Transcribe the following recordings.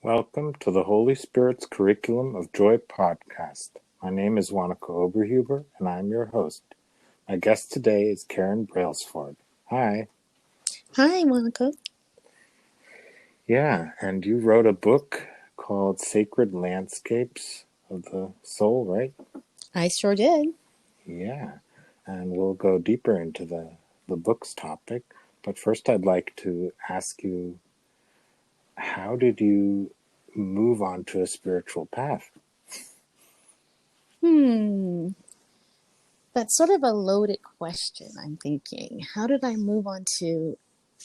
Welcome to the Holy Spirit's Curriculum of Joy podcast. My name is Wanaka Oberhuber, and I'm your host. My guest today is Karen Brailsford. Hi. Hi, Monica. Yeah, and you wrote a book called Sacred Landscapes of the Soul, right? I sure did. Yeah, and we'll go deeper into the book's topic. But first, I'd like to ask you, how did you move on to a spiritual path? That's sort of a loaded question, I'm thinking. How did I move on to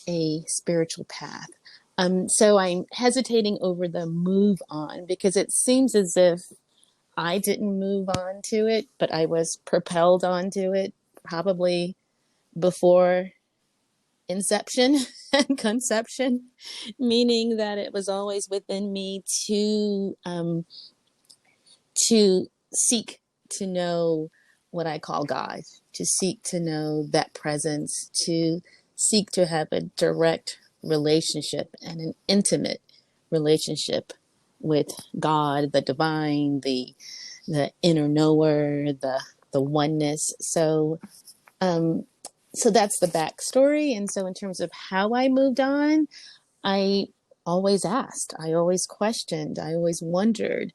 a spiritual path? So I'm hesitating over the move on because it seems as if I didn't move on to it, but I was propelled onto it probably before inception and conception, meaning that it was always within me to seek to know what I call God, to seek to know that presence, to seek to have a direct relationship and an intimate relationship with God, the divine, the inner knower, the oneness. Um, so that's the backstory. And so in terms of how I moved on, I always asked, I always questioned, I always wondered,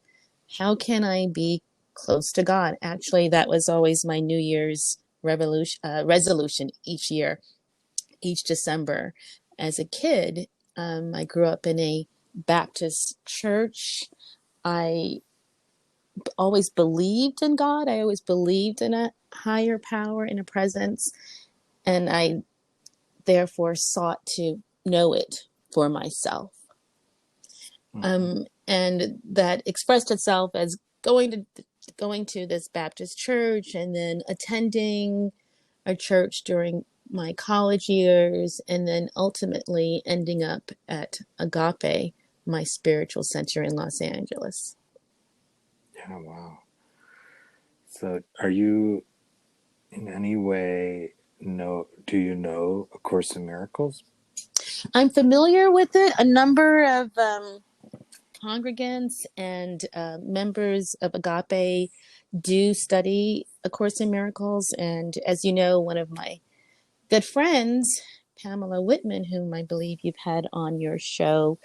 how can I be close to God? Actually, that was always my New Year's resolution each year, each December. As a kid, I grew up in a Baptist church. I always believed in God. I always believed in a higher power, in a presence, and I therefore sought to know it for myself. And that expressed itself as going to this Baptist church and then attending a church during my college years, and then ultimately ending up at Agape, my spiritual center in Los Angeles. Yeah, wow. So are you in any way do you know A Course in Miracles? I'm familiar with it. A number of congregants and members of Agape do study A Course in Miracles. And as you know, one of my good friends, Pamela Whitman, whom I believe you've had on your show,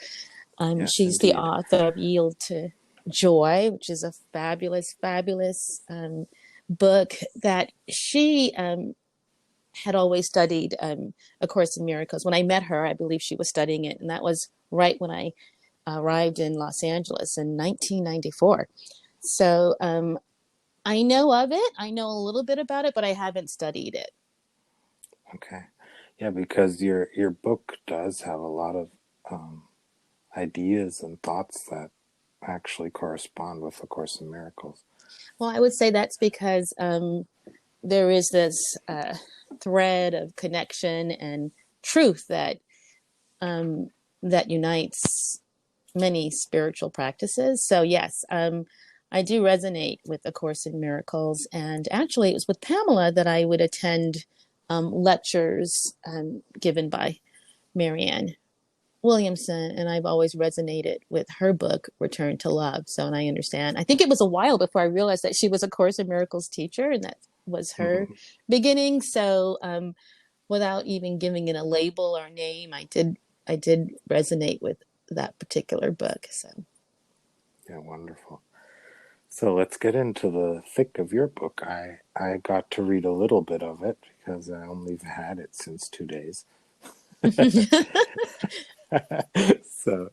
Yes, she's the indeed. author of Yield to Joy, which is a fabulous, fabulous book that she had always studied A Course in Miracles. When I met her, I believe she was studying it, and that was right when I arrived in Los Angeles in 1994. So I know of it. I know a little bit about it, but I haven't studied it. Okay. Yeah, because your book does have a lot of ideas and thoughts that actually correspond with A Course in Miracles. Well, I would say that's because there is this thread of connection and truth that unites many spiritual practices. So yes, I do resonate with A Course in Miracles, and actually, it was with Pamela that I would attend lectures given by Marianne Williamson, and I've always resonated with her book, Return to Love. So, and I understand. I think it was a while before I realized that she was a Course in Miracles teacher, and that was her Mm-hmm. beginning. So, without even giving it a label or name, I did resonate with that particular book. So, Yeah, wonderful. So let's get into the thick of your book. I got to read a little bit of it because I only had it since 2 days. So,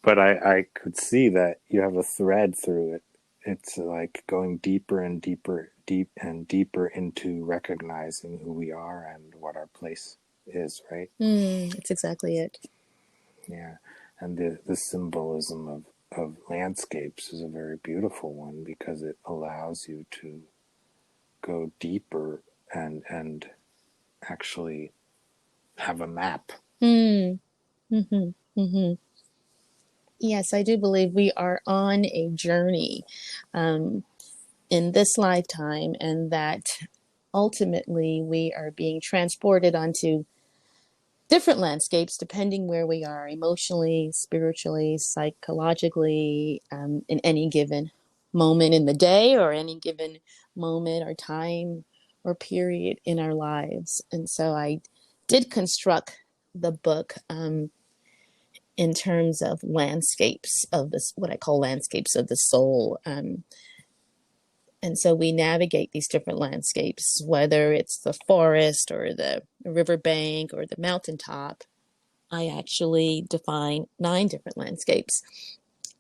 but I could see that you have a thread through it. It's like going deeper and deeper into recognizing who we are and what our place is, right? that's exactly it. Yeah. And the symbolism of landscapes is a very beautiful one because it allows you to go deeper and actually have a map. Mm, hmm hmm Yes, I do believe we are on a journey um, in this lifetime, and that ultimately we are being transported onto different landscapes depending where we are emotionally, spiritually, psychologically, in any given moment in the day or any given moment or time or period in our lives. And so I did construct the book in terms of landscapes of this, what I call landscapes of the soul. And so we navigate these different landscapes, whether it's the forest or the riverbank or the mountaintop. I actually define 9 different landscapes.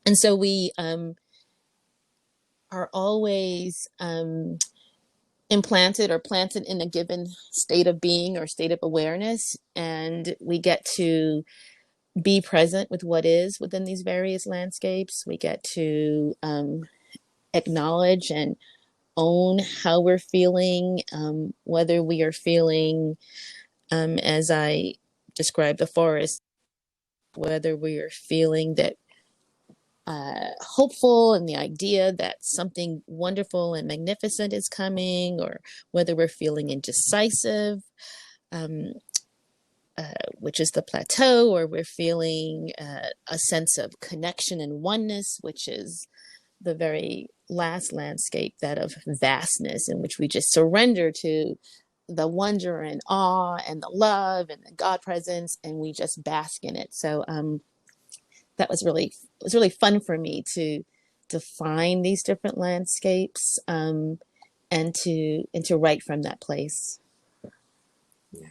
And so we are always implanted or planted in a given state of being or state of awareness. And we get to be present with what is within these various landscapes. We get to acknowledge and own how we're feeling, whether we are feeling, as I described the forest, whether we are feeling that hopeful and the idea that something wonderful and magnificent is coming, or whether we're feeling indecisive, um, which is the plateau, or we're feeling a sense of connection and oneness, which is the very last landscape, that of vastness, in which we just surrender to the wonder and awe and the love and the God presence, and we just bask in it. So that was really fun for me to find these different landscapes, and to write from that place. Yeah.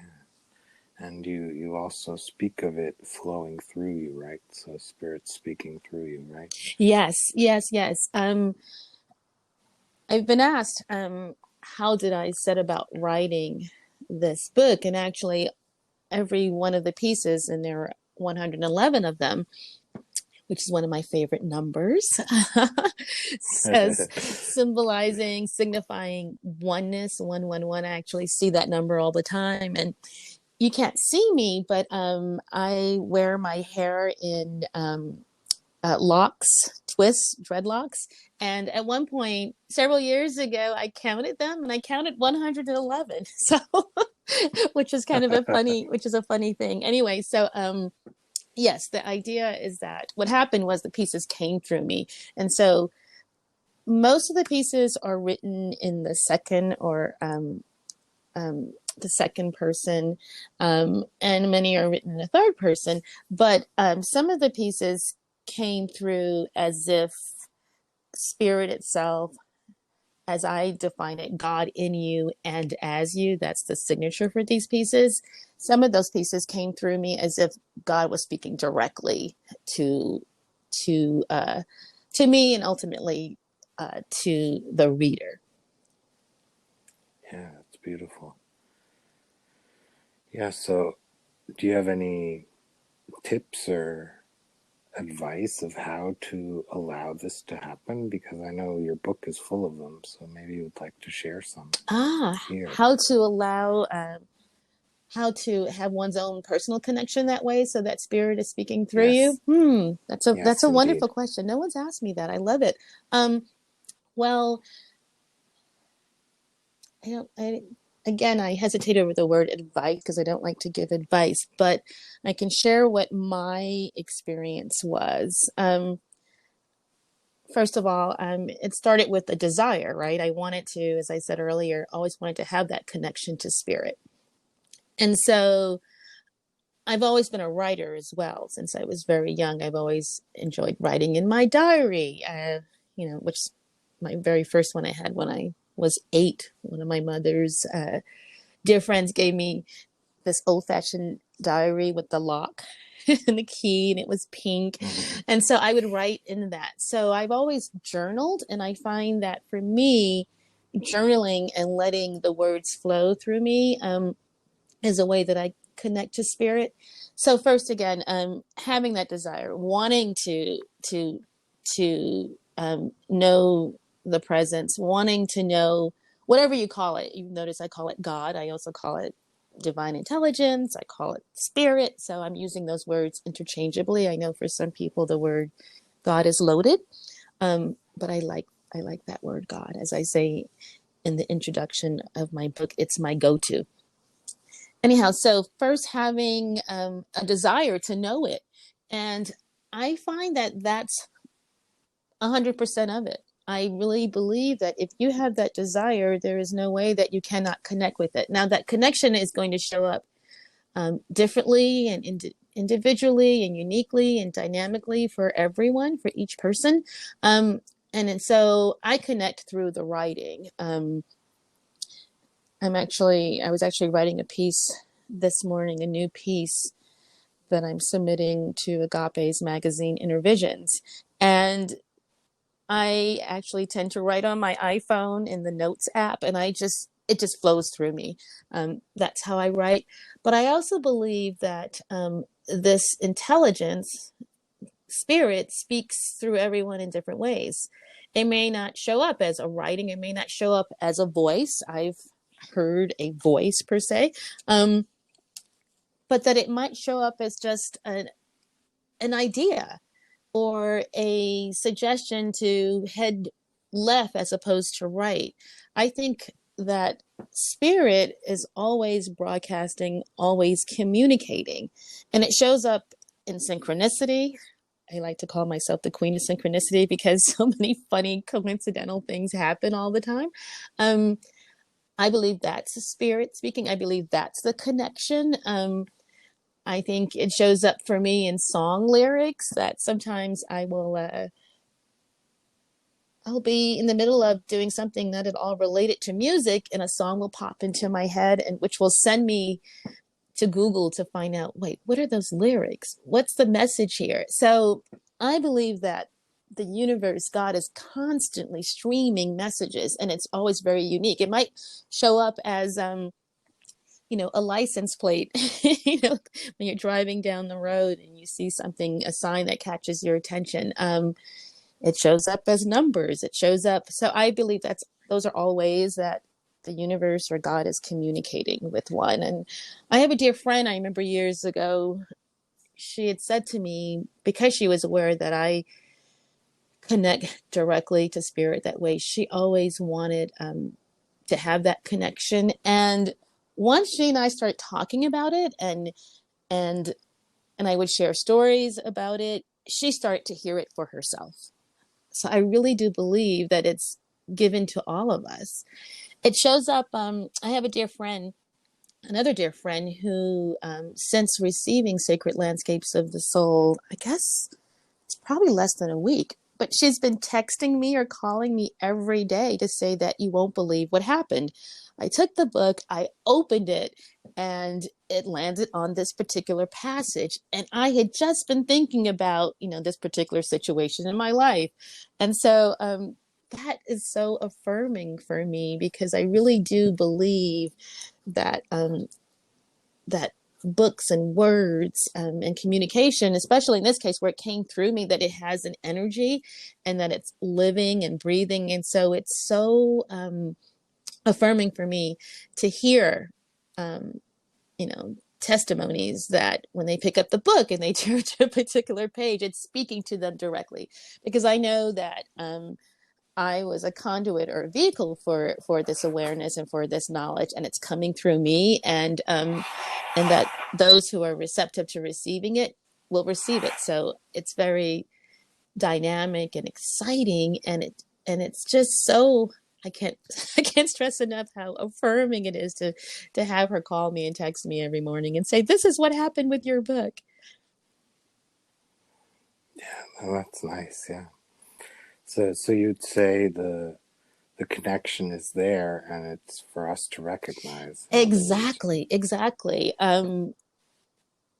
And you also speak of it flowing through you, right? So spirit speaking through you, right? Yes, yes, yes. I've been asked, how did I set about writing this book? And actually, every one of the pieces, and there are 111 of them, which is one of my favorite numbers, as symbolizing, signifying oneness, 111. I actually see that number all the time. And you can't see me, but I wear my hair in locks, twists, dreadlocks. And at one point, several years ago, I counted them and I counted 111. So, which is a funny thing. Anyway, so yes, the idea is that what happened was the pieces came through me. And so most of the pieces are written in the second or the second person, and many are written in the third person. But some of the pieces came through as if spirit itself, as I define it, God in you and as you, that's the signature for these pieces. Some of those pieces came through me as if God was speaking directly to to me, and ultimately to the reader. Yeah, it's beautiful. Yeah, so do you have any tips or advice of how to allow this to happen? Because I know your book is full of them, so maybe you would like to share some here. How to allow, how to have one's own personal connection that way, so that spirit is speaking through Yes, you. That's yes, a wonderful indeed. question. No one's asked me that. I love it. Well, I don't. Again, I hesitate over the word advice because I don't like to give advice, but I can share what my experience was. First of all, it started with a desire, right? I wanted to, as I said earlier, always wanted to have that connection to spirit. And so I've always been a writer as well. Since I was very young, I've always enjoyed writing in my diary, which my very first one I had when I was 8. One of my mother's dear friends gave me this old-fashioned diary with the lock and the key, and it was pink. Mm-hmm. And so I would write in that. So I've always journaled, and I find that for me, journaling and letting the words flow through me is a way that I connect to spirit. So first, again, having that desire, wanting to know the presence, wanting to know whatever you call it. You notice I call it God. I also call it divine intelligence. I call it spirit. So I'm using those words interchangeably. I know for some people the word God is loaded, but I like that word God. As I say in the introduction of my book, it's my go-to. anyhow, so first having a desire to know it. And I find that that's 100% of it. I really believe that if you have that desire, there is no way that you cannot connect with it. Now, that connection is going to show up differently and individually and uniquely and dynamically for everyone, for each person. And so I connect through the writing. I was actually writing a piece this morning, a new piece that I'm submitting to Agape's magazine, Intervisions. And I actually tend to write on my iPhone in the Notes app, and it just flows through me. That's how I write. But I also believe that this intelligence, spirit, speaks through everyone in different ways. It may not show up as a writing. It may not show up as a voice. I've heard a voice per se, but that it might show up as just an idea or a suggestion to head left as opposed to right. I think that spirit is always broadcasting, always communicating, and it shows up in synchronicity. I like to call myself the queen of synchronicity because so many funny coincidental things happen all the time. I believe that's the spirit speaking. I believe that's the connection. I think it shows up for me in song lyrics that sometimes I'll be in the middle of doing something not at all related to music, and a song will pop into my head, and which will send me to Google to find out, wait, what are those lyrics? What's the message here? So I believe that the universe, God, is constantly streaming messages, and it's always very unique. It might show up as a license plate, when you're driving down the road and you see something, a sign that catches your attention. It shows up as numbers. It shows up. So I believe those are all ways that the universe or God is communicating with one. And I have a dear friend, I remember years ago, she had said to me, because she was aware that I connect directly to spirit that way, she always wanted to have that connection. And once she and I started talking about it and I would share stories about it, she started to hear it for herself. So I really do believe that it's given to all of us. It shows up. I have another dear friend who, since receiving Sacred Landscapes of the Soul, I guess it's probably less than a week, but she's been texting me or calling me every day to say that you won't believe what happened. I took the book, I opened it, and it landed on this particular passage. And I had just been thinking about, this particular situation in my life. And so that is so affirming for me, because I really do believe that that books and words and communication, especially in this case where it came through me, that it has an energy and that it's living and breathing. And so it's so affirming for me to hear, testimonies that when they pick up the book and they turn to a particular page, it's speaking to them directly, because I know that I was a conduit or a vehicle for this awareness and for this knowledge, and it's coming through me, and that those who are receptive to receiving it will receive it. So it's very dynamic and exciting, and it's just so I can't stress enough how affirming it is to have her call me and text me every morning and say, "This is what happened with your book." Yeah, that's nice. Yeah. So you'd say the connection is there, and it's for us to recognize. Exactly.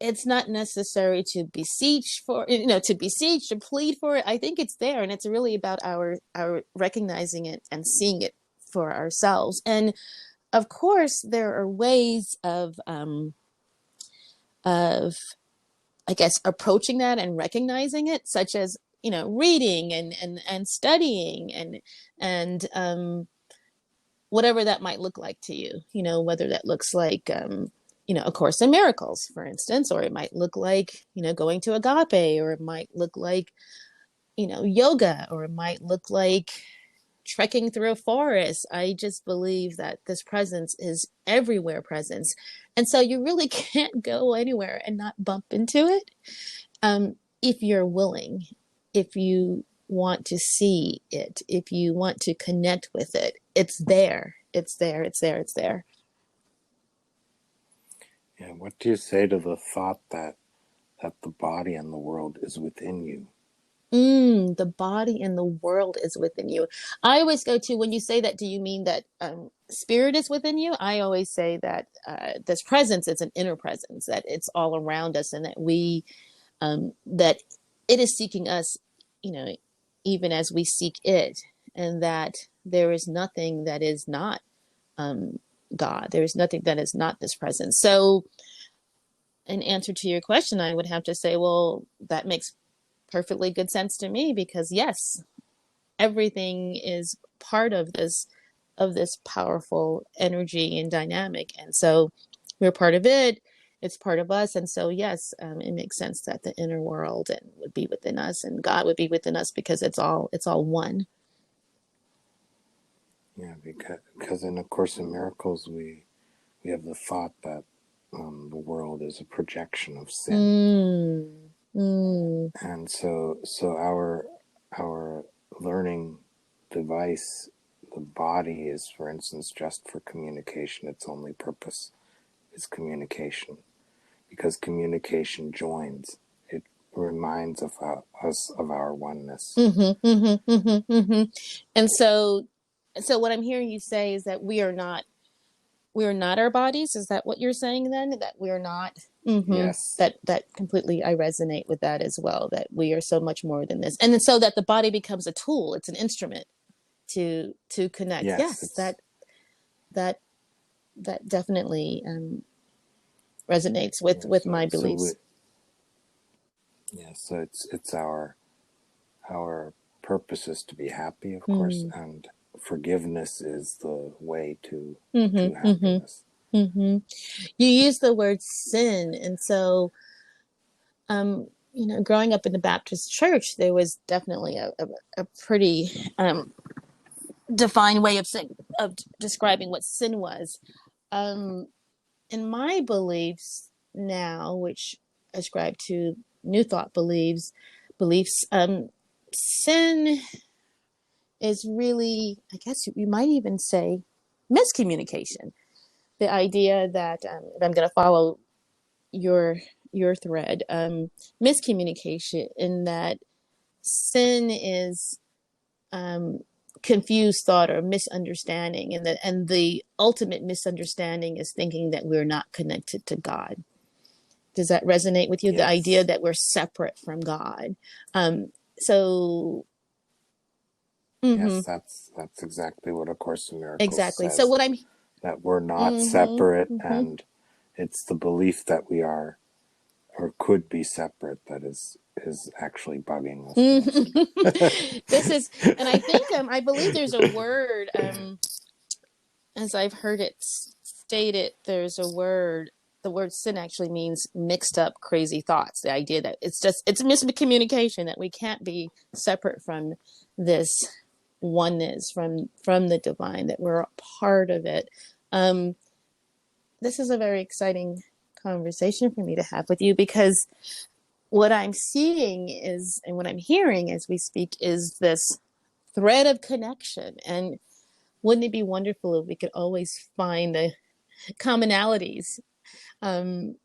It's not necessary to beseech to plead for it. I think it's there, and it's really about our recognizing it and seeing it for ourselves. And of course, there are ways of I guess approaching that and recognizing it, such as reading and studying and whatever that might look like to you. Whether that looks like A Course in Miracles, for instance, or it might look like going to Agape, or it might look like yoga, or it might look like trekking through a forest. I just believe that this presence is everywhere presence. And so you really can't go anywhere and not bump into it. If you're willing, if you want to see it, if you want to connect with it, it's there. It's there. It's there. It's there. Yeah. What do you say to the thought that the body and the world is within you? The body and the world is within you. I always go to, when you say that, do you mean that spirit is within you? I always say that this presence is an inner presence, that it's all around us, and that that it is seeking us, even as we seek it, and that there is nothing that is not God. There is nothing that is not this presence. So, in answer to your question, I would have to say, well, that makes perfectly good sense to me, because yes, everything is part of this powerful energy and dynamic, and so we're part of it. It's part of us, and so yes, it makes sense that the inner world and would be within us, and God would be within us, because it's all one. Yeah, because in A Course in Miracles we have the thought that the world is a projection of sin. And so our learning device, the body, is, for instance, just for communication. Its only purpose is communication, because communication joins. It reminds us of our oneness. And so what I'm hearing you say is that we are not our bodies. Is that what you're saying then? That we're not. Yes. That completely, I resonate with that as well. That we are so much more than this, and so that the body becomes a tool. It's an instrument to connect. Yes, that definitely resonates with my beliefs. So it's our purpose is to be happy, of course, and forgiveness is the way to happiness. You use the word sin, and so growing up in the Baptist church, there was definitely a pretty defined way of describing what sin was. In my beliefs now, which ascribe to New Thought beliefs, sin is really, I guess you might even say, miscommunication. The idea that, I'm going to follow your thread, miscommunication, in that sin is confused thought or misunderstanding, and the ultimate misunderstanding is thinking that we're not connected to God. Does that resonate with you? Yes. The idea that we're separate from God. Yes, that's exactly what A Course in Miracles says. So what I'm that we're not separate, and it's the belief that we are or could be separate that is actually bugging us. This is, and I think I believe there's a word, as I've heard it stated, there's a word. The word sin actually means mixed up, crazy thoughts. The idea that it's miscommunication, that we can't be separate from this oneness, from the divine, that we're a part of it. This is a very exciting conversation for me to have with you, because what I'm seeing is, and what I'm hearing as we speak, is this thread of connection. And wouldn't it be wonderful if we could always find the commonalities in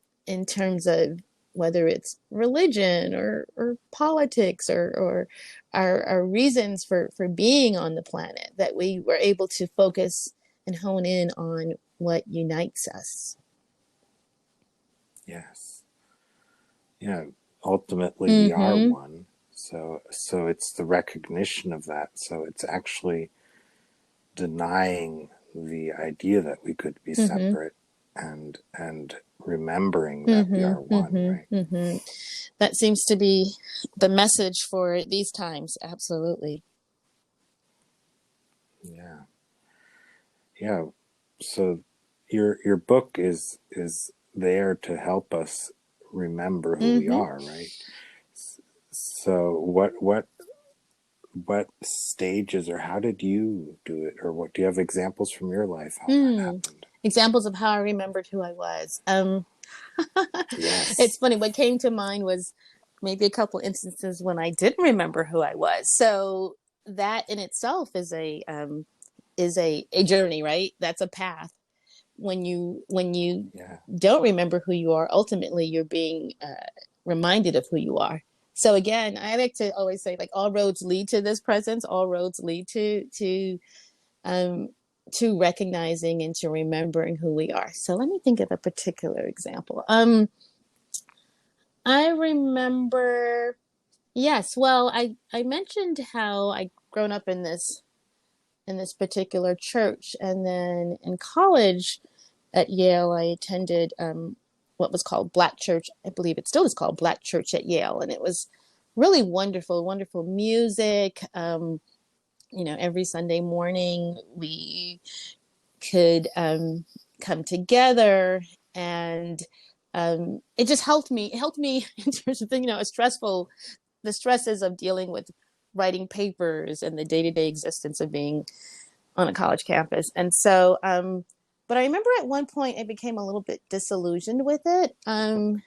terms of whether it's religion or politics or our reasons for being on the planet, that we were able to focus and hone in on what unites us. Yes. Yeah. Ultimately, we are one. So it's the recognition of that. So it's actually denying the idea that we could be separate, and remembering that we are one, right? That seems to be the message for these times. Absolutely. Yeah. So your book is there to help us remember who we are, right? So what what stages, or how did you do it, or what do you have examples from your life how that Hmm. happened? Examples of how I remembered who I was. It's Yes. funny. What came to mind was maybe a couple instances when I didn't remember who I was. So that in itself is a journey, right? That's a path. When you Yeah. don't remember who you are, ultimately you're being reminded of who you are. So again, I like to always say, like, all roads lead to this presence. All roads lead um, to recognizing and to remembering who we are. So let me think of a particular example. I remember, yes. Well, I mentioned how I grown up in this particular church, and then in college at Yale, I attended what was called Black Church. I believe it still is called Black Church at Yale, and it was really wonderful, wonderful music. Every Sunday morning we could come together, and it just helped me. It helped me in terms of the stresses of dealing with writing papers and the day-to-day existence of being on a college campus. And so, but I remember at one point I became a little bit disillusioned with it. And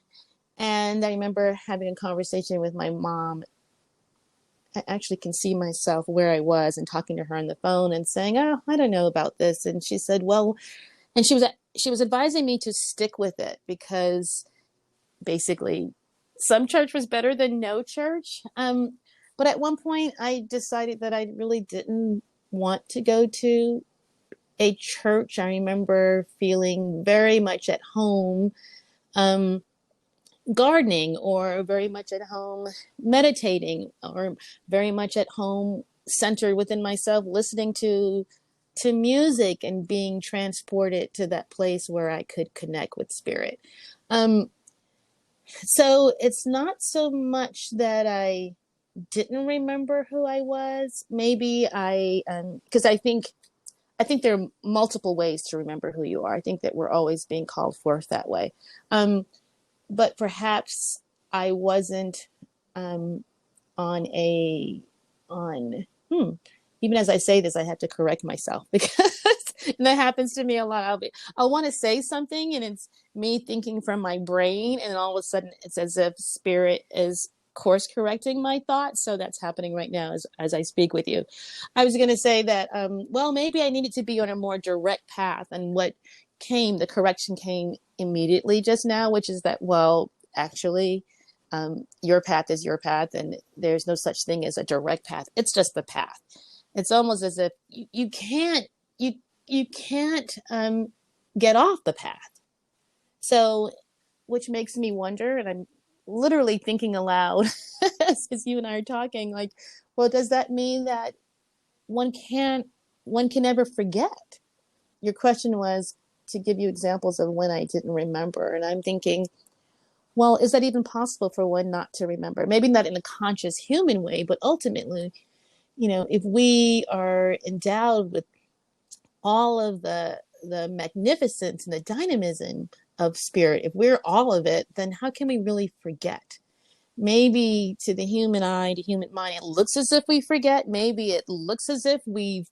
I remember having a conversation with my mom. I actually can see myself where I was and talking to her on the phone and saying, "Oh, I don't know about this." And she said, "Well," and she was advising me to stick with it because basically some church was better than no church. But at one point I decided that I really didn't want to go to a church. I remember feeling very much at home um, gardening, or very much at home meditating, or very much at home centered within myself, listening to music and being transported to that place where I could connect with spirit. Um, so it's not so much that I didn't remember who I was. Maybe because I think there are multiple ways to remember who you are. I think that we're always being called forth that way. Um, but perhaps I wasn't um, on a on even as I say this, I have to correct myself because and that happens to me a lot. I'll want to say something and it's me thinking from my brain, and all of a sudden it's as if spirit is course correcting my thoughts. So that's happening right now as I speak with you. I was going to say that well, maybe I needed to be on a more direct path, and the correction came immediately just now, which is that, well, actually, your path is your path, and there's no such thing as a direct path. It's just the path. It's almost as if you can't you can't get off the path. So, which makes me wonder, and I'm literally thinking aloud as you and I are talking, like, well, does that mean that one can't one can never forget? Your question was to give you examples of when I didn't remember, and I'm thinking, well, is that even possible for one not to remember? Maybe not in a conscious human way, but ultimately, if we are endowed with all of the magnificence and the dynamism of spirit, if we're all of it, then how can we really forget? Maybe to the human eye, to human mind, it looks as if we forget. Maybe it looks as if we've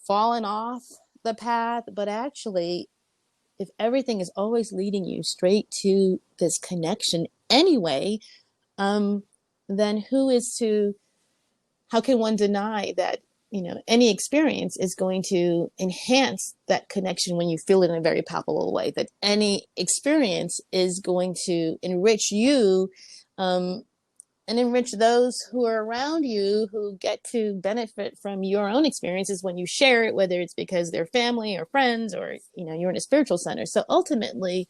fallen off the path, but actually, if everything is always leading you straight to this connection anyway, um, then how can one deny that, any experience is going to enhance that connection when you feel it in a very palpable way, that any experience is going to enrich you, um, and enrich those who are around you, who get to benefit from your own experiences when you share it, whether it's because they're family or friends, or you're in a spiritual center. So ultimately,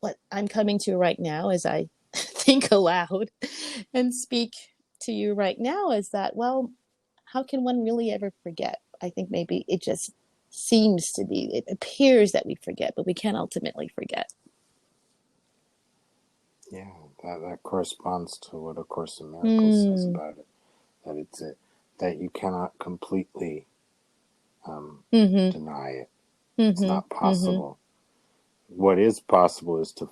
what I'm coming to right now as I think aloud and speak to you right now is that, well, how can one really ever forget? I think maybe it just seems to be, it appears that we forget, but we can't ultimately forget. Yeah, that corresponds to what A Course in Miracles says Mm. about it. That you cannot completely Mm-hmm. deny it. It's not Mm-hmm. Mm-hmm. possible. What is possible is to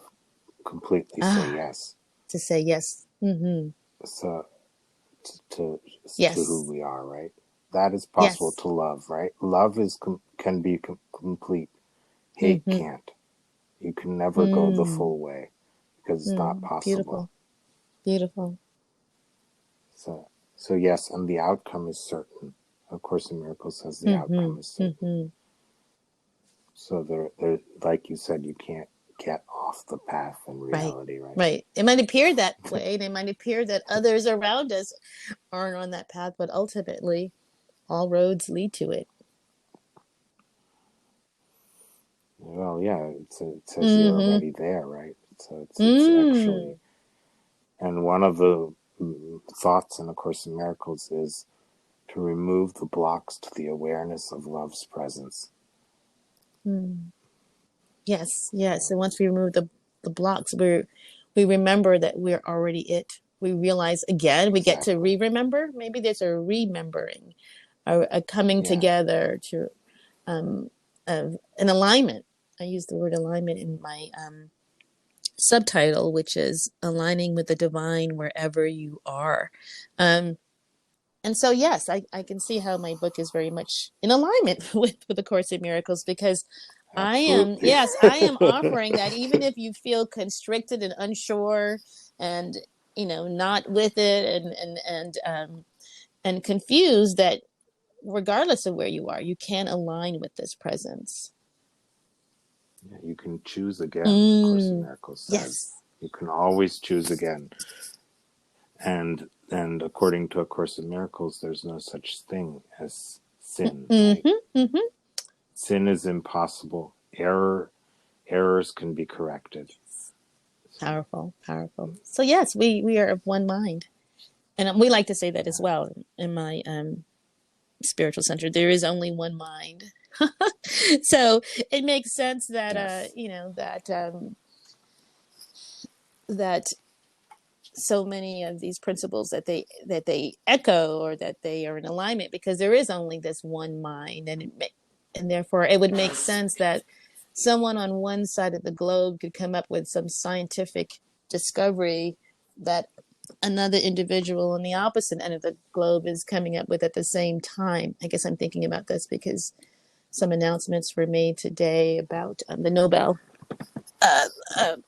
completely say Ah, yes. to say yes. Mm-hmm. So to who Yes. we are, right? That is possible Yes. to love, right? Love can be complete. Hate Mm-hmm. can't. You can never go the Mm. full way because it's not possible. Beautiful. Beautiful. So yes, and the outcome is certain. Of Course in Miracles says the Mm-hmm. outcome is certain. Mm-hmm. So there, like you said, you can't get off the path in Right. reality, right? Right. It might appear that way. It might appear that others around us aren't on that path, but ultimately, all roads lead to it. Well, yeah, it says you're Mm-hmm. already there, right? So it's actually, Mm. and one of the thoughts in A Course in Miracles is to remove the blocks to the awareness of love's presence. Mm. Yes. Yes. And once we remove the blocks, we remember that we're already it. We realize again, we get to Exactly. re-remember. Maybe there's a remembering, a coming Yeah. together to of an alignment. I use the word alignment in my subtitle, which is aligning with the divine wherever you are. Um, and so, yes, I can see how my book is very much in alignment with the Course in Miracles because I am, Absolutely. yes, I am offering that even if you feel constricted and unsure and, not with it and confused, that regardless of where you are, you can align with this presence. Yeah, you can choose again, A Course in Mm, Miracles says. yes. You can always choose again. And according to A Course in Miracles, there's no such thing as sin, right? Mm-hmm, mm-hmm. Sin is impossible. Errors can be corrected. So, Powerful, powerful. So yes, we are of one mind, and we like to say that as yeah, well in my spiritual center. There is only one mind. So it makes sense that yes, that so many of these principles that they echo or that they are in alignment because there is only this one mind, and therefore it would make sense that someone on one side of the globe could come up with some scientific discovery that another individual on the opposite end of the globe is coming up with at the same time. I guess I'm thinking about this because some announcements were made today about the Nobel,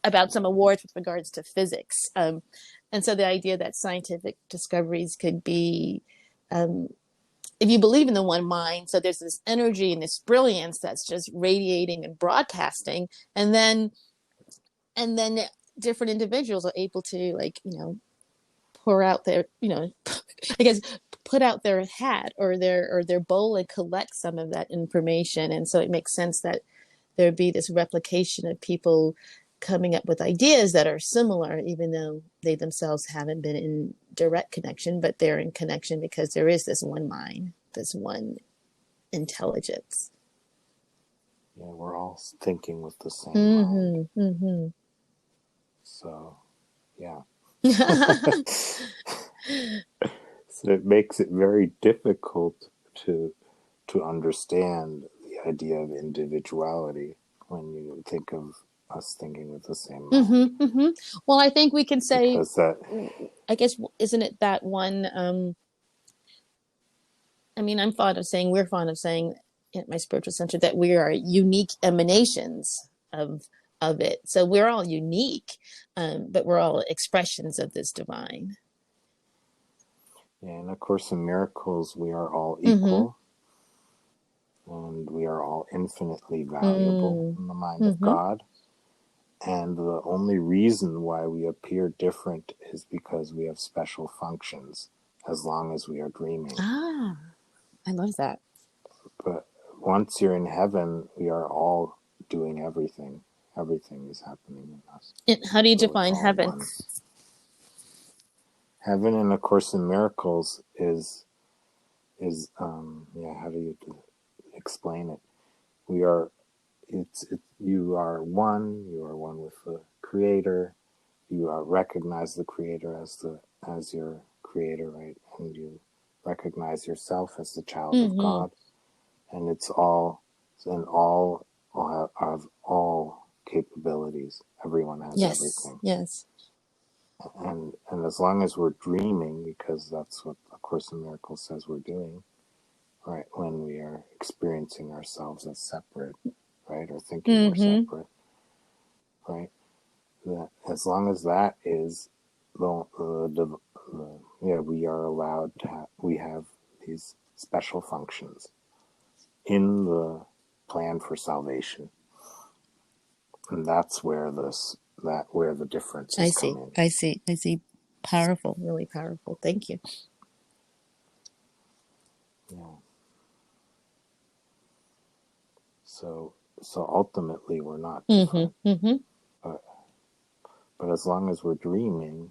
about some awards with regards to physics. And so the idea that scientific discoveries could be, um, if you believe in the one mind, so there's this energy and this brilliance that's just radiating and broadcasting, and then different individuals are able to, like, pour out their, I guess, put out their hat or their bowl and collect some of that information. And so it makes sense that there be this replication of people coming up with ideas that are similar, even though they themselves haven't been in direct connection, but they're in connection because there is this one mind, this one intelligence. yeah, we're all thinking with the same mind. Mm-hmm, mm-hmm. So, yeah. So it makes it very difficult to understand the idea of individuality when you think of us thinking with the same mind, Mm-hmm, mm-hmm. Well, I think we can say, because that, I guess, isn't it that one? I mean, we're fond of saying at my spiritual center that we are unique emanations of it. So we're all unique, but we're all expressions of this divine. in A Course in Miracles, we are all Mm-hmm. equal and we are all infinitely valuable Mm. in the mind of Mm-hmm. God. And the only reason why we appear different is because we have special functions as long as we are dreaming. Ah, I love that. But once you're in heaven, we are all doing everything. Everything is happening in us. How do you So it's define all heaven? one. Heaven in A Course in Miracles is yeah, how do you explain it? We are, you are one. You are one with the Creator. You recognize the Creator as your Creator, right? And you recognize yourself as the child of Mm-hmm. God, and it's all, and all have all capabilities. Everyone has Yes. everything, Yes. and as long as we're dreaming, because because that's what A Course in Miracles says we're doing, right? When we are experiencing ourselves as separate, right? Or thinking we're separate, right? That as long as that is we are allowed to we have these special functions in the plan for salvation, and that's where where the differences come in. I see. Powerful, really powerful. Thank you. Yeah. So ultimately, we're not different. But as long as we're dreaming,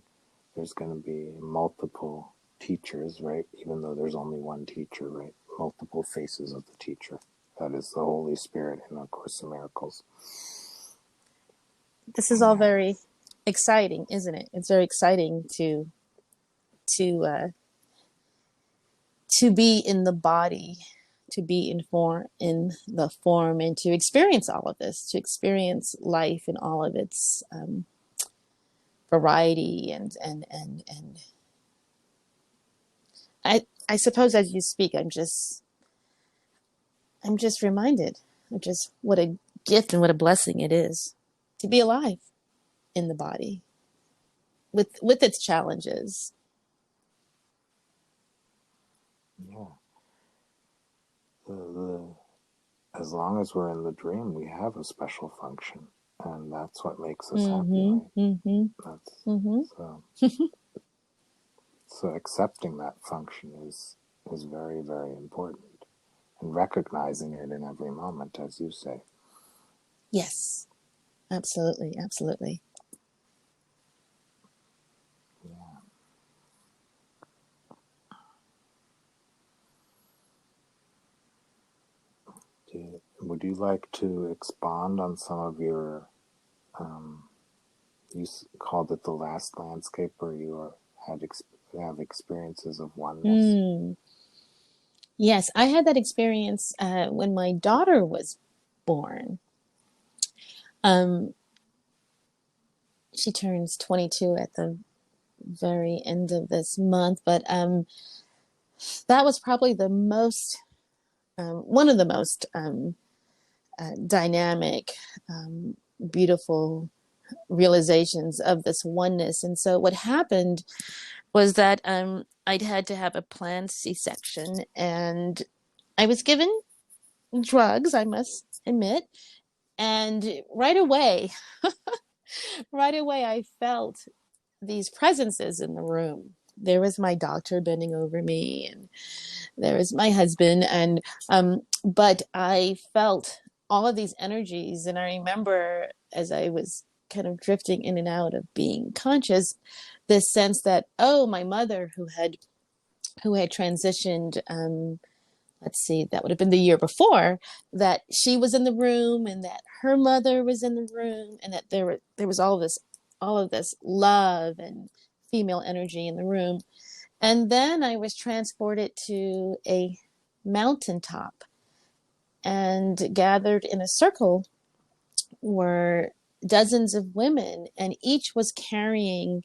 there's going to be multiple teachers, right? Even though there's only one teacher, right? Multiple faces of the teacher. That is the Holy Spirit in A Course in Miracles. This is all very exciting, isn't it? It's very exciting to be in the body, to be in the form, and to experience all of this, to experience life in all of its variety and I suppose as you speak, I'm just reminded of just what a gift and what a blessing it is to be alive in the body with its challenges. Yeah. As long as we're in the dream, we have a special function, and that's what makes us happy, right? So accepting that function is very, very important, and recognizing it in every moment, as you say. Yes, absolutely. Would you like to expand on some of your, you called it the last landscape, where you have experiences of oneness? Yes, I had that experience when my daughter was born. She turns 22 at the very end of this month, but that was probably the most, one of the most dynamic, beautiful realizations of this oneness. And so what happened was that I'd had to have a planned C-section, and I was given drugs, I must admit. And right away, I felt these presences in the room. There was my doctor bending over me, and there was my husband, and but I felt all of these energies. And I remember, as I was kind of drifting in and out of being conscious, this sense that, oh, my mother, who had transitioned, let's see, that would have been the year before, that she was in the room, and that her mother was in the room, and that there was all of this love and female energy in the room. And then I was transported to a mountaintop, and gathered in a circle were dozens of women, and each was carrying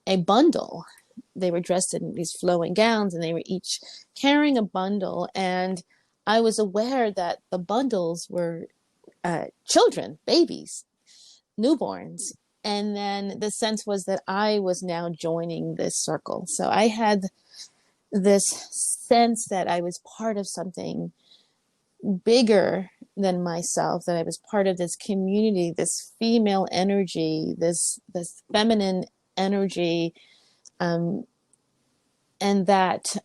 a bundle. They were dressed in these flowing gowns, and they were each carrying a bundle. And I was aware that the bundles were children, babies, newborns. And then the sense was that I was now joining this circle. So I had this sense that I was part of something bigger than myself, that I was part of this community, this female energy, this feminine energy, and that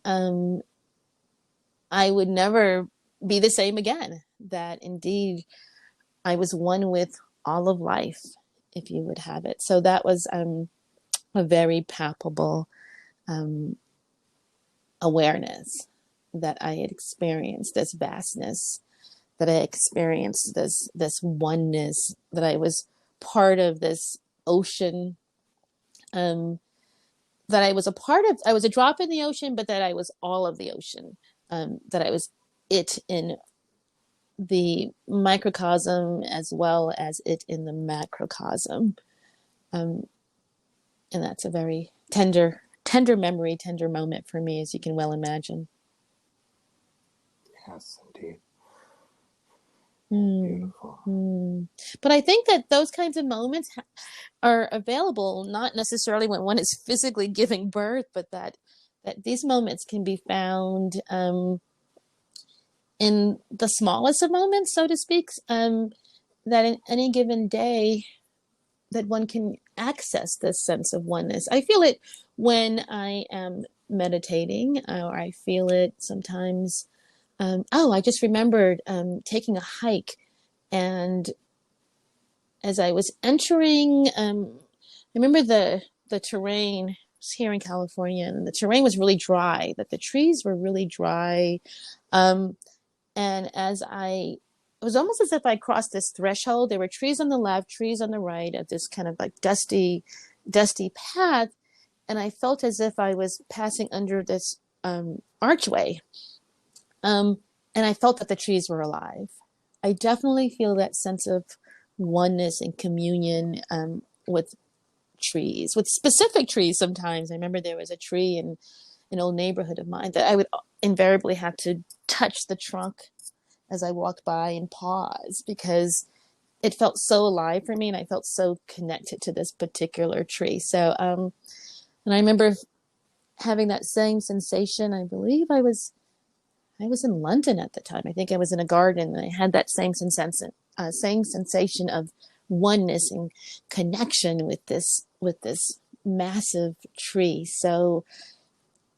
I would never be the same again. That indeed I was one with all of life, if you would have it. So that was a very palpable awareness that I had experienced this vastness, that I experienced this oneness, that I was part of this ocean, that I was a part of. I was a drop in the ocean, but that I was all of the ocean, that I was it in the microcosm as well as it in the macrocosm. And that's a very tender tender memory, tender moment for me, as you can well imagine. Yes, indeed. Mm. Beautiful. Mm. But I think that those kinds of moments are available not necessarily when one is physically giving birth, but that these moments can be found in the smallest of moments, so to speak. That in any given day, that one can access this sense of oneness. I feel it when I am meditating, or I feel it sometimes. I just remembered taking a hike, and as I was entering, I remember the terrain was here in California, and the terrain was really dry. That the trees were really dry, um, and it was almost as if I crossed this threshold. There were trees on the left, trees on the right, of this kind of like dusty path, and I felt as if I was passing under this archway, um, and I felt that the trees were alive. I definitely feel that sense of oneness and communion with trees, with specific trees. Sometimes I remember there was a tree in an old neighborhood of mine that I would invariably have to touch the trunk as I walked by and pause, because it felt so alive for me, and I felt so connected to this particular tree. So, and I remember having that same sensation. I believe I was in London at the time. I think I was in a garden, and I had that same sensation of oneness and connection with this massive tree. So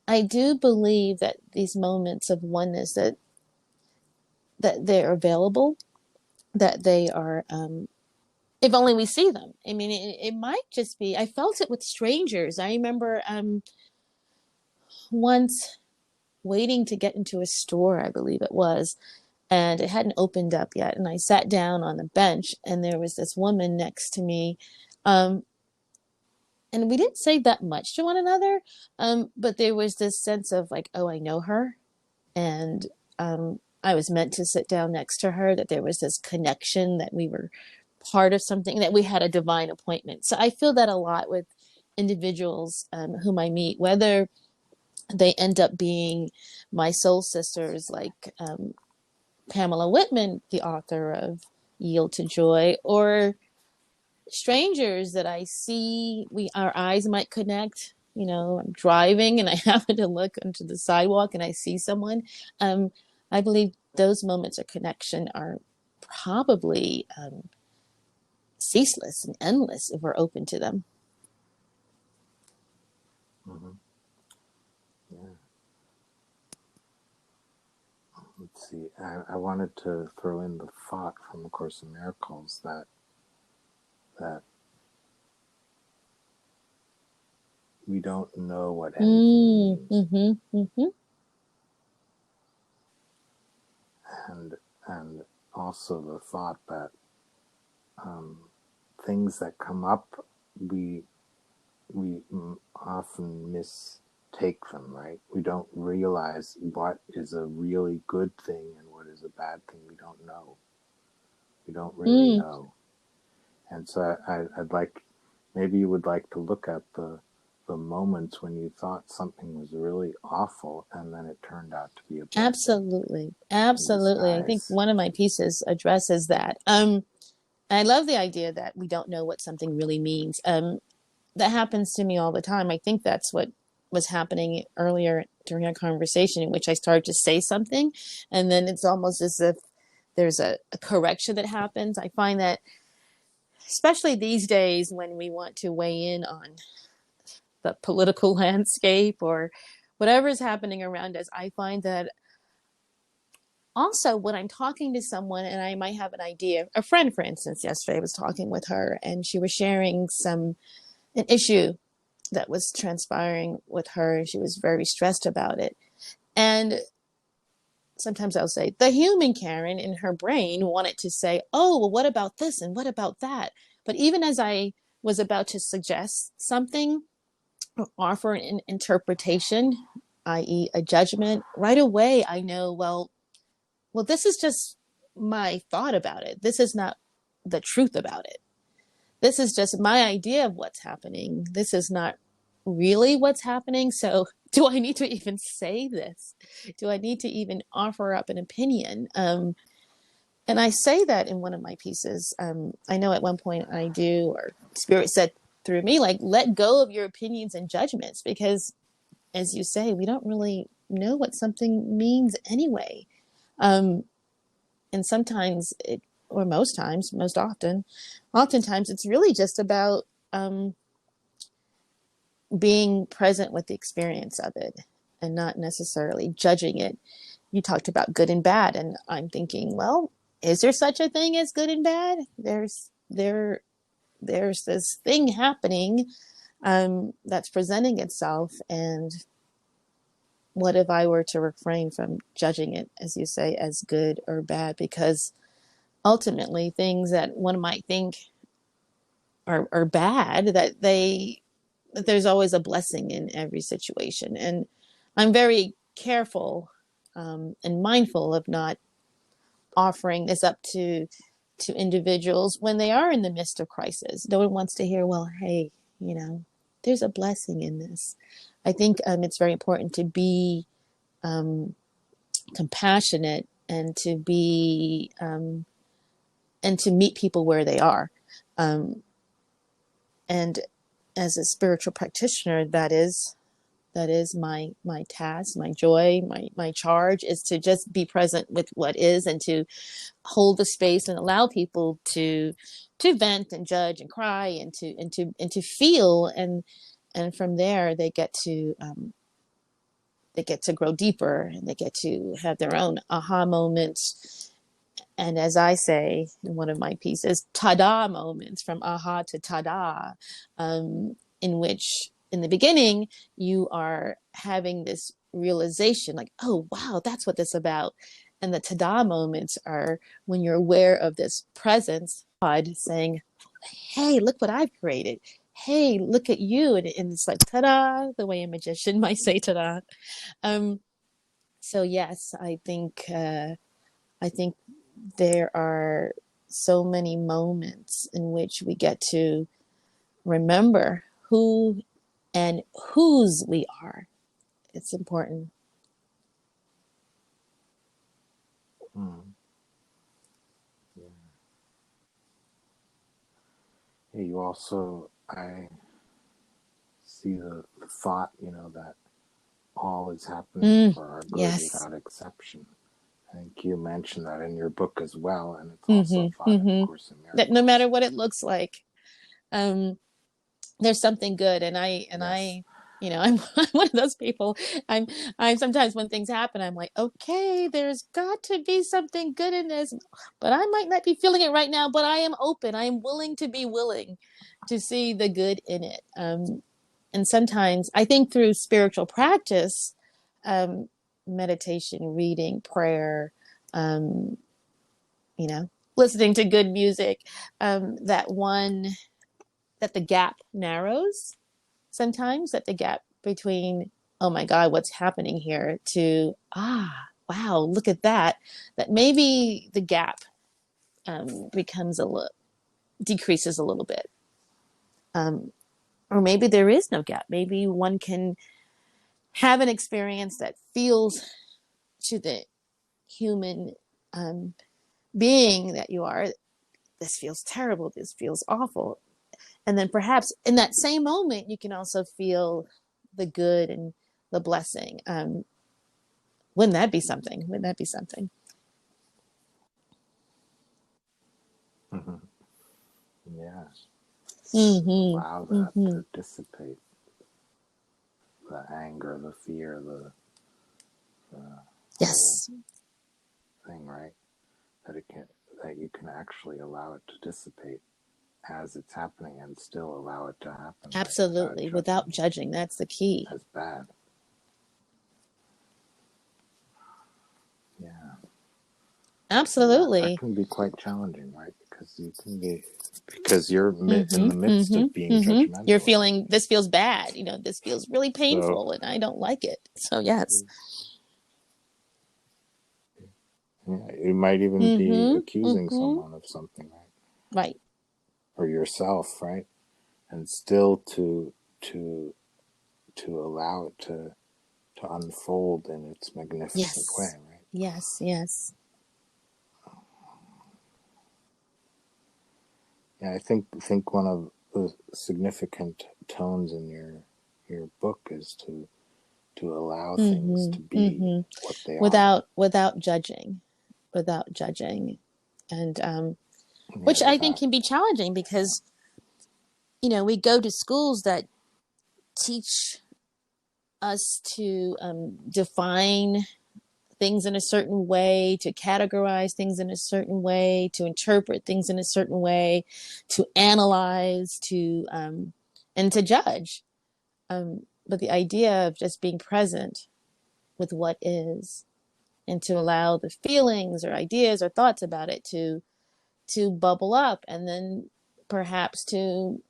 I do believe that these moments of oneness, that they're available, that they are, if only we see them. I mean, it might just be. I felt it with strangers. I remember once waiting to get into a store, I believe it was, and it hadn't opened up yet. And I sat down on a bench, and there was this woman next to me. Um, and we didn't say that much to one another, but there was this sense of like, oh, I know her. And I was meant to sit down next to her, that there was this connection, that we were part of something, that we had a divine appointment. So I feel that a lot with individuals whom I meet, whether they end up being my soul sisters, like Pamela Whitman, the author of Yield to Joy, or strangers that I see, our eyes might connect. You know, I'm driving and I happen to look onto the sidewalk and I see someone. I believe those moments of connection are probably ceaseless and endless if we're open to them. Mm-hmm. Yeah. Let's see. I wanted to throw in the thought from A Course in Miracles that we don't know what anything means, and also the thought that things that come up, we often mistake them, right? We don't realize what is a really good thing and what is a bad thing. We don't know. We don't really know. And so I'd like, maybe you would like to look at the moments when you thought something was really awful and then it turned out to be a blessing. Absolutely. I think one of my pieces addresses that. I love the idea that we don't know what something really means. That happens to me all the time. I think that's what was happening earlier during our conversation, in which I started to say something, and then it's almost as if there's a correction that happens. I find that, especially these days when we want to weigh in on the political landscape or whatever is happening around us, I find that also when I'm talking to someone and I might have an idea, a friend, for instance, yesterday I was talking with her and she was sharing an issue that was transpiring with her, and she was very stressed about it. And sometimes I'll say, the human Karen in her brain wanted to say, oh, well, what about this and what about that? But even as I was about to suggest something or offer an interpretation, i.e. a judgment, right away I know, well, this is just my thought about it. This is not the truth about it. This is just my idea of what's happening. This is not really what's happening? So do I need to even say this? Do I need to even offer up an opinion? And I say that in one of my pieces. I know at one point I do, or Spirit said through me, like, let go of your opinions and judgments, because as you say, we don't really know what something means anyway. Um, and sometimes it, or most times, oftentimes it's really just about being present with the experience of it and not necessarily judging it. You talked about good and bad, and I'm thinking, well, is there such a thing as good and bad? There's this thing happening that's presenting itself, and what if I were to refrain from judging it, as you say, as good or bad? Because ultimately, things that one might think are bad, that there's always a blessing in every situation. And I'm very careful and mindful of not offering this up to individuals when they are in the midst of crisis. No one wants to hear, well, hey, there's a blessing in this. I think it's very important to be compassionate and to be and to meet people where they are. And as a spiritual practitioner, that is my task, my joy, my charge, is to just be present with what is, and to hold the space and allow people to vent and judge and cry and to feel, and from there they get to grow deeper, and they get to have their own aha moments. And as I say in one of my pieces, ta-da moments, from aha to ta-da, in which in the beginning you are having this realization, like, oh, wow, that's what this is about. And the ta-da moments are when you're aware of this presence, God saying, hey, look what I've created. Hey, look at you. And it's like, ta-da, the way a magician might say ta-da. So yes, I think there are so many moments in which we get to remember who and whose we are. It's important. Yeah. Yeah, you also, I see the thought, that all is happening for our good Yes. without exception. I think you mentioned that in your book as well, and it's also a thought in A Course in Miracles. That no matter what it looks like, there's something good. And Yes. I'm one of those people. I'm sometimes when things happen, I'm like, okay, there's got to be something good in this, but I might not be feeling it right now, but I am open. I am willing to see the good in it. And sometimes I think through spiritual practice, meditation, reading, prayer, um, listening to good music, that the gap narrows sometimes, that the gap between, oh my God, what's happening here, to, wow, look at that maybe the gap becomes decreases a little bit. Or maybe there is no gap. Maybe one can have an experience that feels, to the human being that you are, this feels terrible, this feels awful. And then perhaps in that same moment, you can also feel the good and the blessing. Wouldn't that be something? Wouldn't that be something? Yeah. Mm-hmm. Allow that to dissipate. The anger, the fear, the Yes. thing, right? That you can actually allow it to dissipate as it's happening, and still allow it to happen. Absolutely, without judging. That's the key. As bad. Yeah. Absolutely. That can be quite challenging, right? Because you're in the midst of being judgmental. You're feeling, this feels bad. This feels really painful, and I don't like it. So yes. Yeah, you might even be accusing someone of something, right? Right. Or yourself, right? And still to to allow it to unfold in its magnificent way, Yes. right? Yes. Yes. Yeah, I think one of the significant tones in your book is to allow things Mm-hmm. to be Mm-hmm. what they are. Without judging, and Yeah, which I think without. can be challenging because we go to schools that teach us to define things in a certain way, to categorize things in a certain way, to interpret things in a certain way, to analyze, to and to judge. But the idea of just being present with what is, and to allow the feelings or ideas or thoughts about it to bubble up, and then perhaps to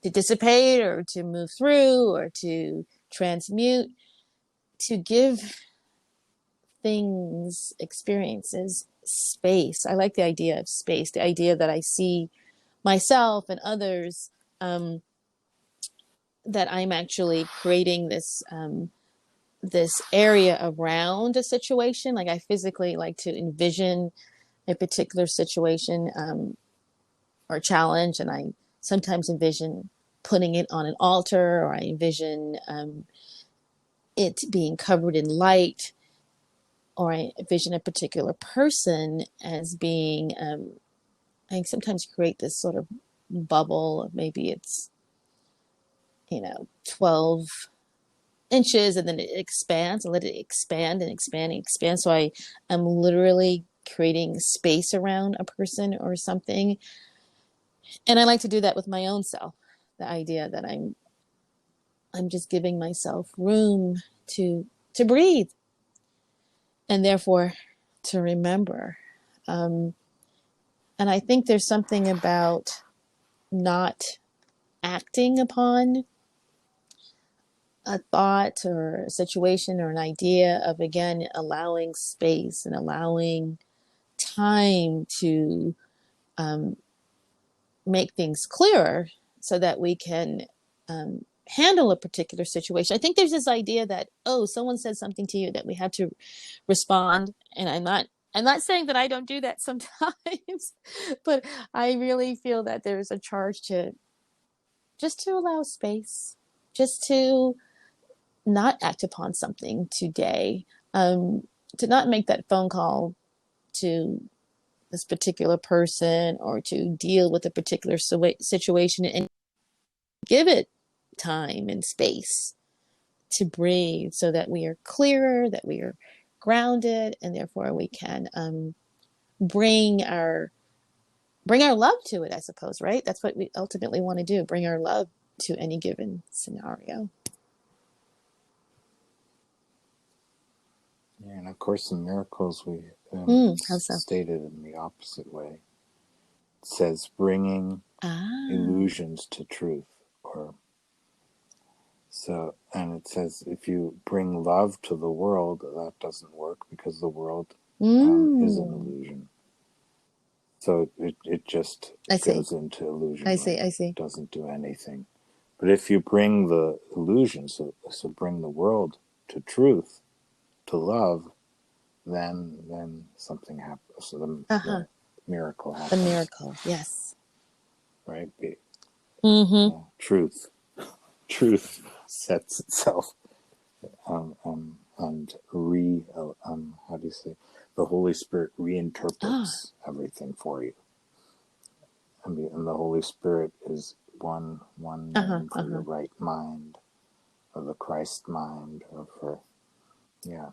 dissipate or to move through or to transmute, to give things, experiences, space. I like the idea of space, the idea that I see myself and others, that I'm actually creating this area around a situation. Like I physically like to envision a particular situation, or challenge, and I sometimes envision putting it on an altar, or I envision it being covered in light, or I envision a particular person as being, I sometimes create this sort of bubble of maybe it's, 12 inches, and then it expands, and let it expand and expand and expand. So I am literally creating space around a person or something. And I like to do that with my own self. The idea that I'm just giving myself room to breathe, and therefore to remember. Um, and I think there's something about not acting upon a thought or a situation or an idea, of again allowing space and allowing time to make things clearer so that we can handle a particular situation. I think there's this idea that, oh, someone said something to you, that we have to respond. And I'm not saying that I don't do that sometimes, but I really feel that there's a charge to just to allow space, just to not act upon something today, to not make that phone call to this particular person, or to deal with a particular situation, and give it time and space to breathe, so that we are clearer, that we are grounded, and therefore we can bring our love to it, I suppose, right? That's what we ultimately want to do, bring our love to any given scenario. Yeah, and of course in miracles How it's so? stated in the opposite way. It says bringing Ah. illusions to truth, or so, and it says if you bring love to the world, that doesn't work because the world is an Mm. illusion. So it just I see. goes into illusion, I right? see. I It see. doesn't do anything. But if you bring the illusion, so bring the world to truth, to love, then something happens. So Uh-huh. the miracle The happens, miracle. Yes. right? Mm-hmm. Truth sets itself, and how do you say? The Holy Spirit Ah. reinterprets everything for you. And the Holy Spirit is one Uh-huh. name for your Uh-huh. right mind, or the Christ mind, or for, yeah.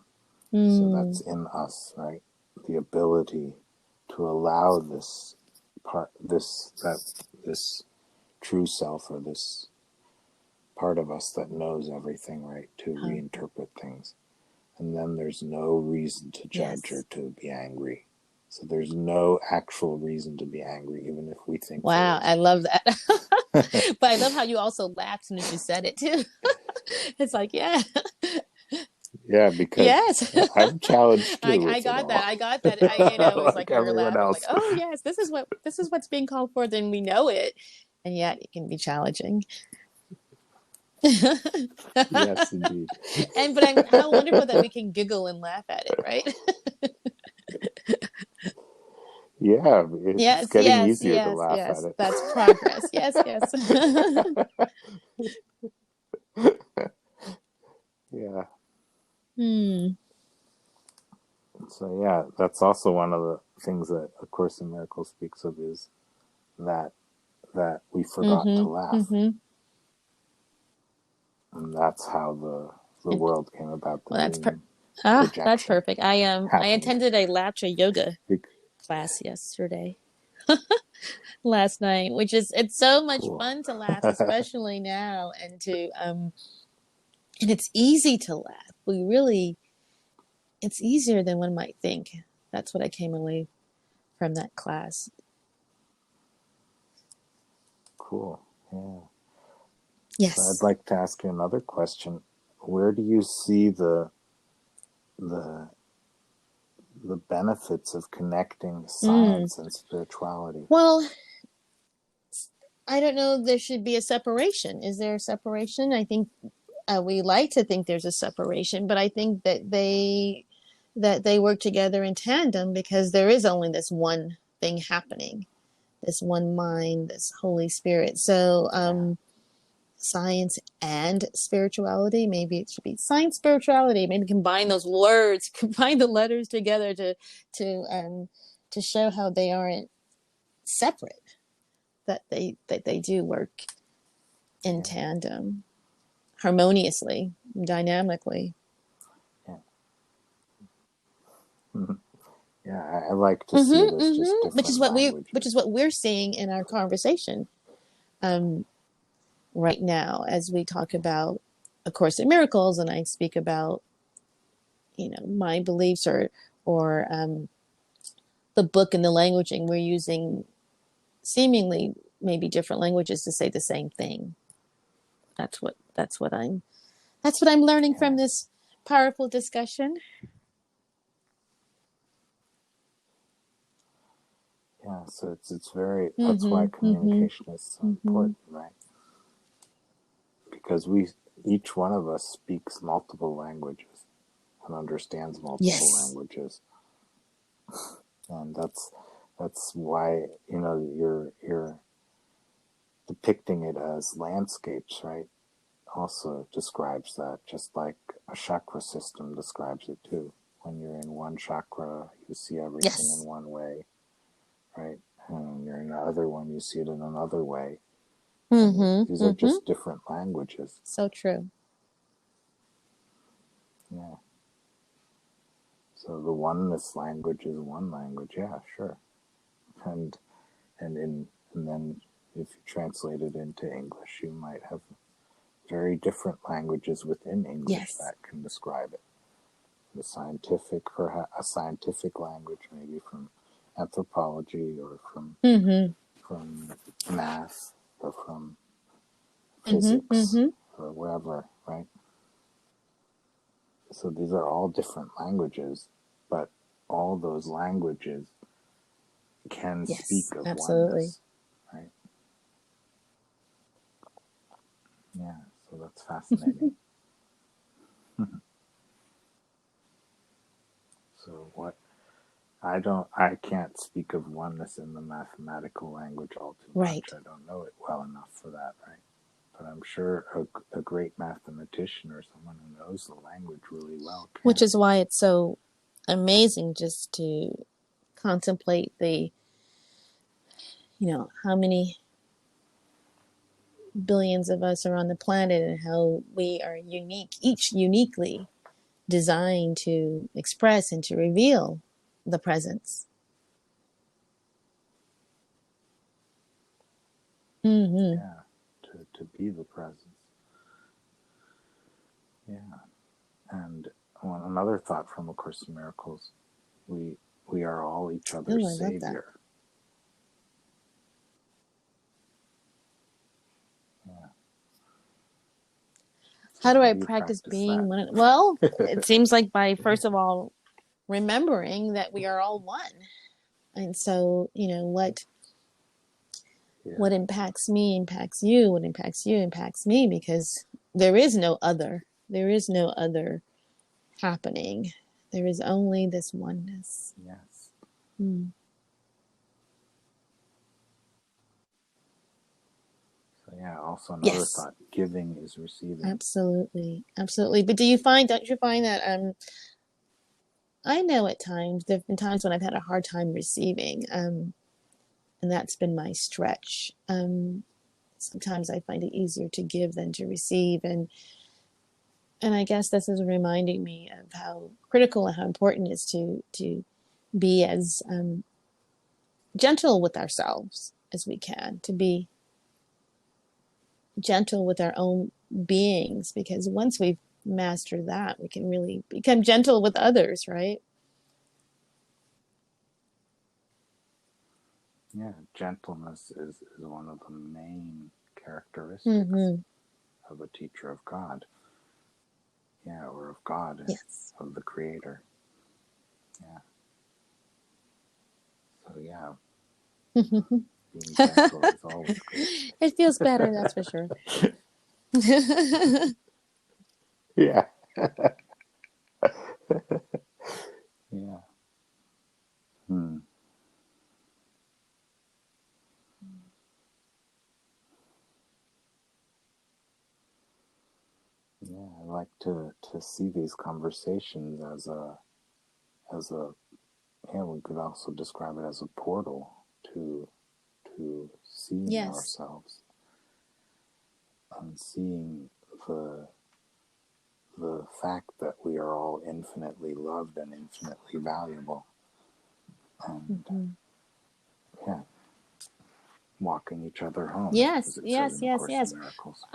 So that's Mm. in us, right? The ability to allow this part, this true self, or this part of us that knows everything, right, to Uh-huh. reinterpret things. And then there's no reason to judge or Yes. to be angry. So there's no actual reason to be angry, even if we think there Wow. is. I love that. But I love how you also laughed as soon as you said it too. It's like, yeah. Yeah, because Yes. I'm challenged I, too I with it got that. all, I got that. It was like like we were everyone laughing, like, else. oh yes, this is what's being called for. Then we know it, and yet it can be challenging. Yes, indeed. But I'm how wonderful that we can giggle and laugh at it, right? Yeah, it's Yes, getting yes, easier to yes, laugh at yes. it. That's progress. Yes, yes. Yeah. Hmm. So yeah, that's also one of the things that A Course in Miracles speaks of is that we forgot to Mm-hmm. laugh, Mm-hmm. and that's how the And world came about. The well, dream that's projection perfect. I happened. attended a Latcha yoga class yesterday, last night, which is it's so much Cool. fun to laugh, especially now, and it's easy to laugh. We really it's easier than one might think. That's what I came away from that class. Cool. Yeah. So I'd Yes. like to ask you another question. Where do you see the the benefits of connecting Mm. science and spirituality? Well, I don't know. There should be a separation. Is there a separation? I think we like to think there's a separation, but I think that they work together in tandem because there is only this one thing happening, this one mind, this Holy Spirit. So Yeah. science and spirituality. Maybe it should be science spirituality. Maybe combine those words, combine the letters together to to show how they aren't separate. That they do work in Yeah. tandem, harmoniously, dynamically. Yeah. Yeah, I like to see it Mm-hmm, as just mm-hmm. different Which is languages. what we're seeing in our conversation um, right now as we talk about A Course in Miracles, and I speak about my beliefs or the book and the languaging we're using seemingly maybe different languages to say the same thing. That's what I'm learning Yeah. from this powerful discussion. Yeah, so it's very, that's why Mm-hmm, mm-hmm, communication is so mm-hmm. important, right? Because each one of us speaks multiple languages and understands multiple Yes, languages, and that's why you're depicting it as landscapes, right? Also describes that, just like a chakra system describes it too. When you're in one chakra, you see everything in yes. one way, right? And when you're in the other one, you see it in another way. And these Mm-hmm, are mm-hmm. just different languages. So true. Yeah. So the oneness language is one language. Yeah, sure. And and then if you translate it into English, you might have very different languages within English Yes. that can describe it. The scientific, perhaps a scientific language, maybe from anthropology or Mm-hmm, from math or from mm-hmm, physics mm-hmm. or wherever, right? So these are all different languages, but all those languages can Yes, speak of absolutely. oneness, right? Yeah, so that's fascinating. So what I can't speak of oneness in the mathematical language all too much. Right. I don't know it well enough for that, right? But I'm sure a great mathematician or someone who knows the language really well Which can. is why it's so amazing just to contemplate how many billions of us are on the planet and how we are unique, each uniquely designed to express and to reveal the presence. Mm-hmm. Yeah, to be the presence. Yeah, and another thought from A Course in Miracles: we we are all each Oh, other's I love that. savior. Yeah. How So do how I do you practice practice being that? one? Well, it seems like by first of all remembering that we are all one. And so, Yeah. what impacts me impacts you, what impacts you impacts me because there is no other. There is no other happening. There is only this oneness. Yes. Mm. So yeah, also another Yes, thought, giving is receiving. absolutely, absolutely. But don't you find that I know at times there've been times when I've had a hard time receiving, and that's been my stretch. Sometimes I find it easier to give than to receive, and I guess this is reminding me of how critical and how important it is to be as gentle with ourselves as we can, to be gentle with our own beings, because once we've mastered that, we can really become gentle with others, right? Yeah, gentleness is one of the main characteristics Mm-hmm. of a teacher of God. Yeah, or of God, Yes. of the Creator. Yeah. So yeah, being gentle is always great. It feels better, that's for sure. Yeah. Yeah. Hmm. Yeah, I like to see these conversations as a yeah, we could also describe it as a portal to seeing Yes. ourselves and seeing the the fact that we are all infinitely loved and infinitely valuable, and Mm-hmm. yeah, walking each other home, Yes, as it says yes, in the yes, Course yes. in Miracles.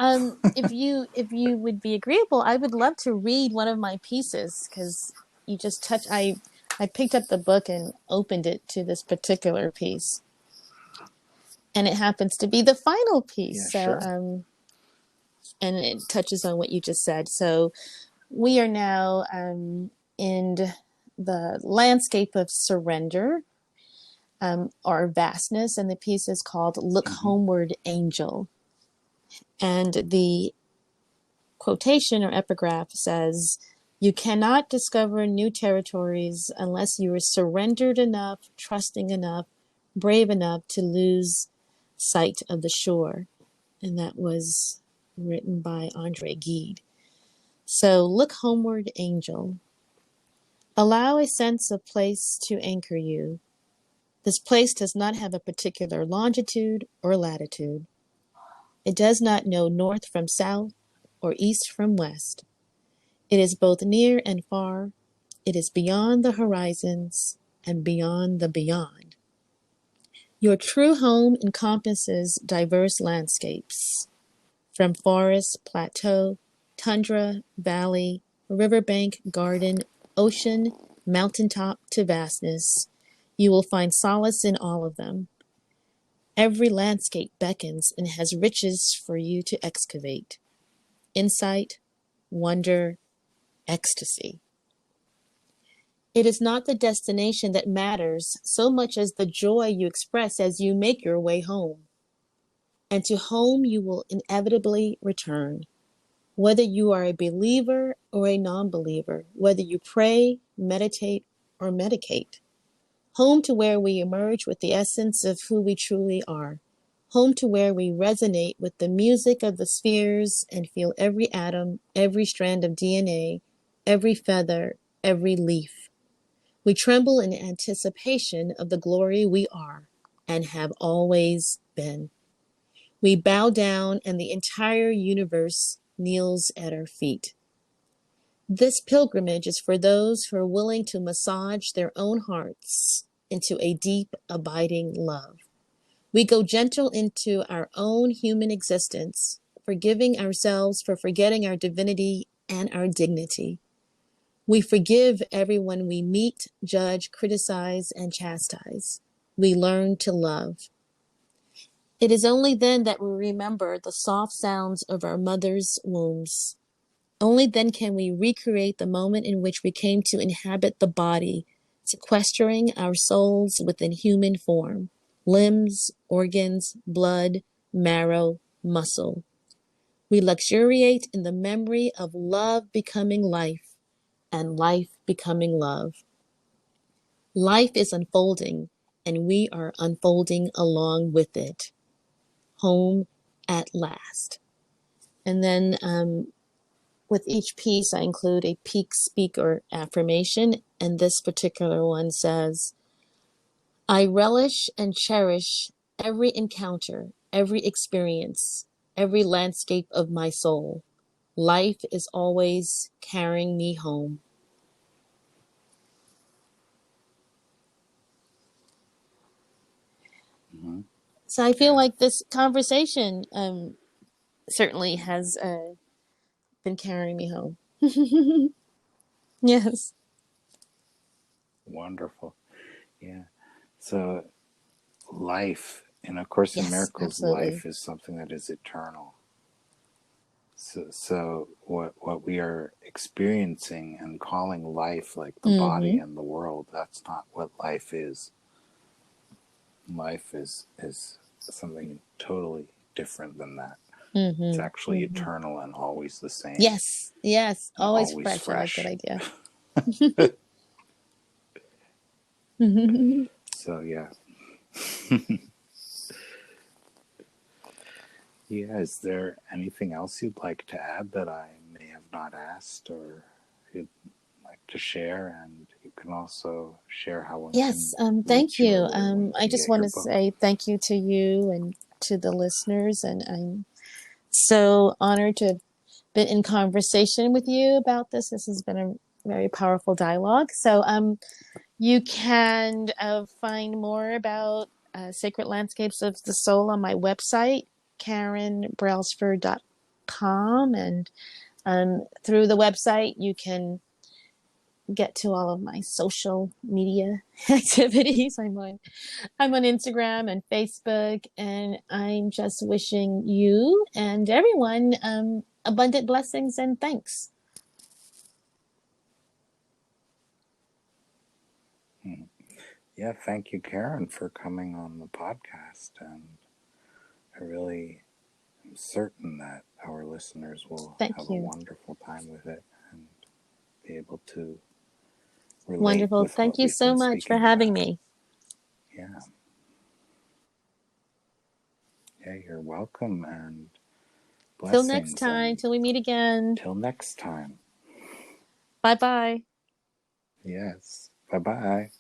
If you would be agreeable, I would love to read one of my pieces, because you just touch. I picked up the book and opened it to this particular piece, and it happens to be the final piece. Yeah, So sure. and it touches on what you just said. So we are now in the landscape of surrender, or vastness, and the piece is called "Look Mm-hmm. Homeward, Angel." And the quotation or epigraph says, "You cannot discover new territories unless you are surrendered enough, trusting enough, brave enough to lose sight of the shore." And that was written by Andre Gide. So look homeward, angel. Allow a sense of place to anchor you. This place does not have a particular longitude or latitude. It does not know north from south or east from west. It is both near and far. It is beyond the horizons and beyond the beyond. Your true home encompasses diverse landscapes, from forest, plateau, tundra, valley, riverbank, garden, ocean, mountaintop to vastness. You will find solace in all of them. Every landscape beckons and has riches for you to excavate. Insight, wonder, ecstasy. It is not the destination that matters so much as the joy you express as you make your way home. And to home you will inevitably return, whether you are a believer or a non believer, whether you pray, meditate, or medicate. Home to where we emerge with the essence of who we truly are. Home to where we resonate with the music of the spheres and feel every atom, every strand of DNA, every feather, every leaf. We tremble in anticipation of the glory we are and have always been. We bow down and the entire universe kneels at our feet. This pilgrimage is for those who are willing to massage their own hearts into a deep, abiding love. We go gentle into our own human existence, forgiving ourselves for forgetting our divinity and our dignity. We forgive everyone we meet, judge, criticize, and chastise. We learn to love. It is only then that we remember the soft sounds of our mother's wombs. Only then can we recreate the moment in which we came to inhabit the body, sequestering our souls within human form, limbs, organs, blood, marrow, muscle. We luxuriate in the memory of love becoming life and life becoming love. Life is unfolding, and we are unfolding along with it. Home at last. And then with each piece, I include a peak speak or affirmation. And this particular one says, I relish and cherish every encounter, every experience, every landscape of my soul. Life is always carrying me home. Mm-hmm. So I feel like this conversation certainly has been carrying me home. Yes. Wonderful. Yeah. So life, in A Course in Yes, Miracles, absolutely. life is something that is eternal. So what we are experiencing and calling life, like the body Mm-hmm. and the world, that's not what life is. Life is something totally different than that. It's Mm-hmm. actually Mm-hmm. eternal and always the same Yes. Yes. and Always always fresh. I like that fresh. idea. So yeah. Yeah, is there anything else you'd like to add that I may have not asked or you'd like to share? And you can also share how one Yes. can Thank reach you or you. where one I can just get want your to book. say thank you to you and to the listeners. And I'm so honored to have been in conversation with you about this. This has been a very powerful dialogue. So you can find more about Sacred Landscapes of the Soul on my website, KarenBrailsford.com. And through the website, you can get to all of my social media activities. I'm on Instagram and Facebook, and I'm just wishing you and everyone abundant blessings and thanks. Yeah, thank you, Karen, for coming on the podcast. And I really am certain that our listeners will have Thank a you. wonderful time with it and be able to relate Wonderful. with Thank what you we've so been much for speaking having about. me. Yeah. Yeah, you're welcome, and Till next blessings, time, and till we meet again. till next time. Bye bye. Yes. Bye bye.